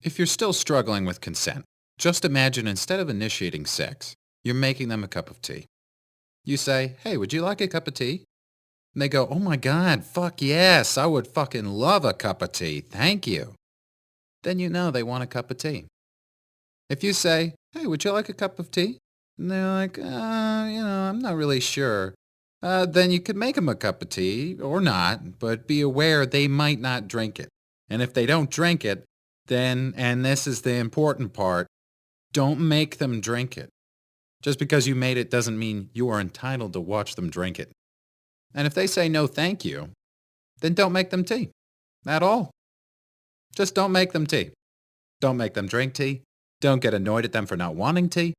If you're still struggling with consent, just imagine instead of initiating sex, you're making them a cup of tea. You say, "Hey, would you like a cup of tea?" And they go, "Oh my God, fuck yes, I would fucking love a cup of tea. Thank you." Then you know they want a cup of tea. If you say, "Hey, would you like a cup of tea?" And they're like, I'm not really sure. Then you could make them a cup of tea or not, but be aware they might not drink it. And if they don't drink it, then, and this is the important part, don't make them drink it. Just because you made it doesn't mean you are entitled to watch them drink it. And if they say no thank you, then don't make them tea at all. Just don't make them tea. Don't make them drink tea. Don't get annoyed at them for not wanting tea.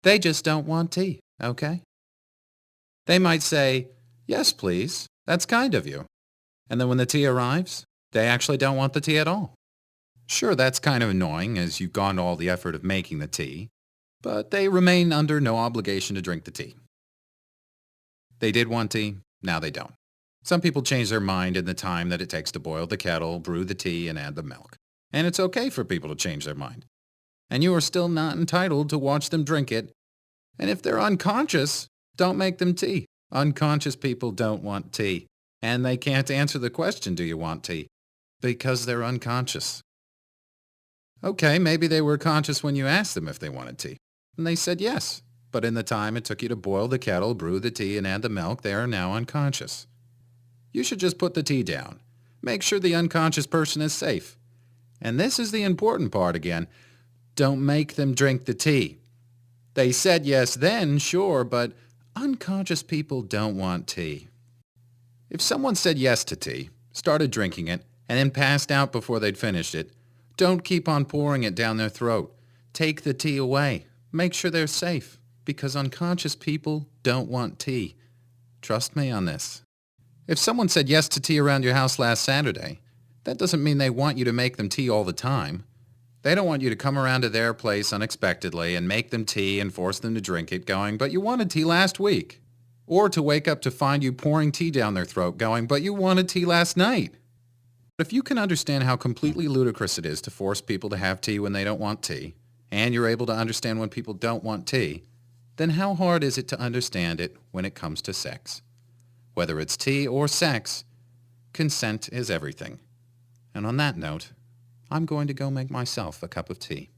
They just don't want tea, okay? They might say, "Yes, please. That's kind of you." And then when the tea arrives, they actually don't want the tea at all. Sure, that's kind of annoying as you've gone to all the effort of making the tea, but they remain under no obligation to drink the tea. They did want tea, now they don't. Some people change their mind in the time that it takes to boil the kettle, brew the tea, and add the milk. And it's okay for people to change their mind. And you are still not entitled to watch them drink it. And if they're unconscious, don't make them tea. Unconscious people don't want tea. And they can't answer the question, "Do you want tea?" Because they're unconscious. Okay, maybe they were conscious when you asked them if they wanted tea. And they said yes. But in the time it took you to boil the kettle, brew the tea, and add the milk, they are now unconscious. You should just put the tea down. Make sure the unconscious person is safe. And this is the important part again. Don't make them drink the tea. They said yes then, sure, but unconscious people don't want tea. If someone said yes to tea, started drinking it, and then passed out before they'd finished it, don't keep on pouring it down their throat. Take the tea away. Make sure they're safe, because unconscious people don't want tea. Trust me on this. If someone said yes to tea around your house last Saturday, that doesn't mean they want you to make them tea all the time. They don't want you to come around to their place unexpectedly and make them tea and force them to drink it going, "But you wanted tea last week." Or to wake up to find you pouring tea down their throat going, "But you wanted tea last night." If you can understand how completely ludicrous it is to force people to have tea when they don't want tea, and you're able to understand when people don't want tea, then how hard is it to understand it when it comes to sex? Whether it's tea or sex, consent is everything. And on that note, I'm going to go make myself a cup of tea.